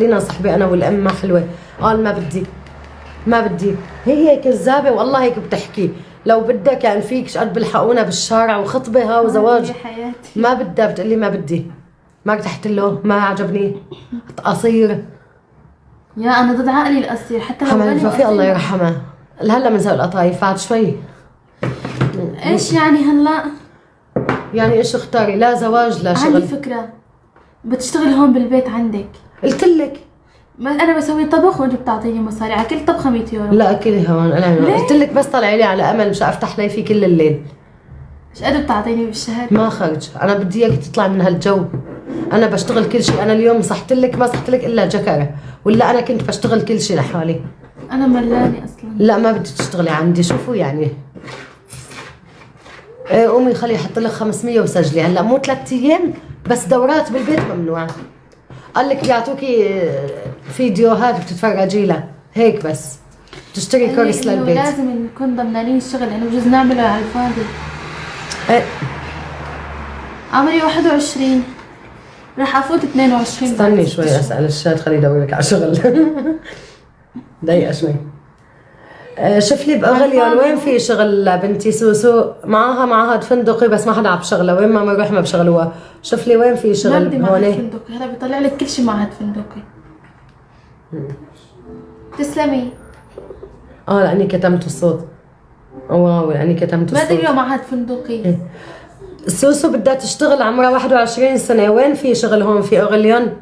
لينا صاحبي انا والام ما حلوه، قال ما بدي. هي كذابه والله هيك بتحكي. لو بدها كان فيك شقد بلحقونا بالشارع وخطبه ها وزواج. ما بدها، بتقلي ما بدي. ما ارتحت له، ما عجبني قصير. يا انا ضد عقلي القصير حتى لو حمد توفيق الله يرحمها. هلا من ذوق القطايف بعد شوي. ايش يعني هلا؟ يعني ايش اختاري؟ لا زواج لا شغل. عندي فكره، بتشتغل هون بالبيت عندك. قلت لك انا بسوي طبخ وانت بتعطيني مصاري على كل طبخه 100 يورو. لا اكلي هون. انا قلت لك بس طلعي لي على امل مش افتح لي فيه كل الليل. ايش قد بتعطيني بالشهر؟ ما خرج. انا بدي اياك تطلع من هالجو. انا بشتغل كل شيء. انا اليوم صحت لك ما صحت لك الا جكره، ولا انا كنت بشتغل كل شيء لحالي. انا ملانه اصلا. لا ما بدي تشتغلي عندي. شوفوا يعني قومي خليه يحط لك 500 وسجلي. هلا مو 3 ايام بس، دورات بالبيت ممنوع. قال لك بيعطوكي فيديوهات بتتفرجي لها هيك بس تشتري كورس للبيت. لازم نكون ضمنانين الشغل لانه بجوز نعمله على الفاضي. عمري 21 راح افوت 22. استني شوي اسال الشات خليه يدور لك على شغل. ضيقه شوي. شوف لي باغليون وين في شغل بنتي سوسو؟ معاها معهد فندقي بس ما حدا عم بشغله. وين ما بنروح ما بشغلوها. شوف لي وين في شغل هون. معهد فندقي هلا بيطلع لك كل شيء معهد فندقي. تسلمي. لاني كتمت الصوت. واو لاني كتمت الصوت. ما ادري معهد فندقي. سوسو بدها تشتغل عمرها 21 سنه. وين في شغل هون في اغليون؟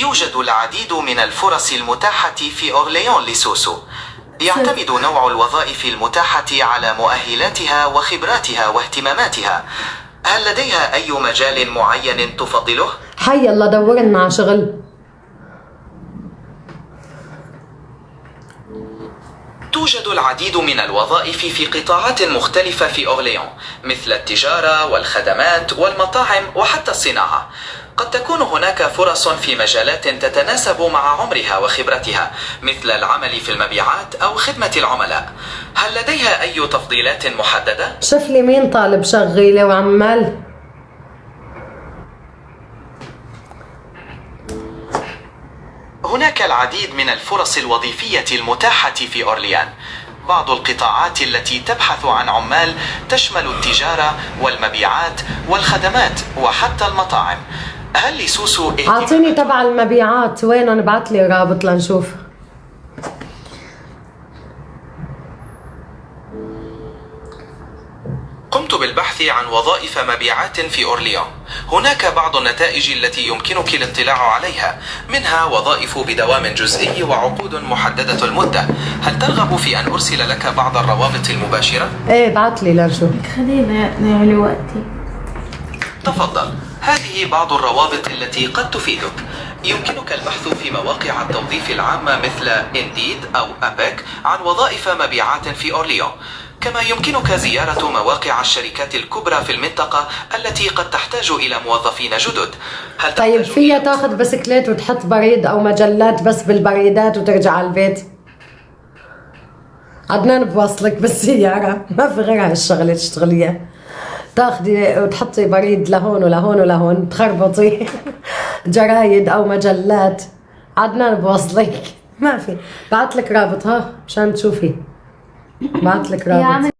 يوجد العديد من الفرص المتاحة في أورليون لسوسو. يعتمد نوع الوظائف المتاحة على مؤهلاتها وخبراتها واهتماماتها. هل لديها أي مجال معين تفضله؟ حي الله دور لنا على شغل. توجد العديد من الوظائف في قطاعات مختلفة في أورليون، مثل التجارة والخدمات والمطاعم وحتى الصناعة. قد تكون هناك فرص في مجالات تتناسب مع عمرها وخبرتها، مثل العمل في المبيعات أو خدمة العملاء. هل لديها أي تفضيلات محددة؟ شوف لي مين طالب شغيلة وعمال. هناك العديد من الفرص الوظيفية المتاحة في أورليان. بعض القطاعات التي تبحث عن عمال تشمل التجارة والمبيعات والخدمات وحتى المطاعم. هل لسوسو اعطيني تبع المبيعات وين؟ نبعث لي رابط لنشوف. قمت بالبحث عن وظائف مبيعات في أورليون. هناك بعض النتائج التي يمكنك الاطلاع عليها، منها وظائف بدوام جزئي وعقود محددة المدة. هل ترغب في أن أرسل لك بعض الروابط المباشرة؟ ايه بعت لي لنشوف. خلينا نعلي وقتي. تفضل، هذه بعض الروابط التي قد تفيدك. يمكنك البحث في مواقع التوظيف العامة مثل إنديد أو أبيك عن وظائف مبيعات في أورليون. كما يمكنك زيارة مواقع الشركات الكبرى في المنطقة التي قد تحتاج إلى موظفين جدد. طيب فيها تاخذ بسكليت وتحط بريد أو مجلات بس بالبريدات وترجع على البيت؟ عدنان بوصلك بالسيارة، ما في غير هالشغلة تشتغليها. تاخذي وتحطي بريد لهون ولهون ولهون، تخربطي جرايد أو مجلات. عدنان بوصلك، ما في. بعت لك رابط ها مشان تشوفي. بعت لك رابط.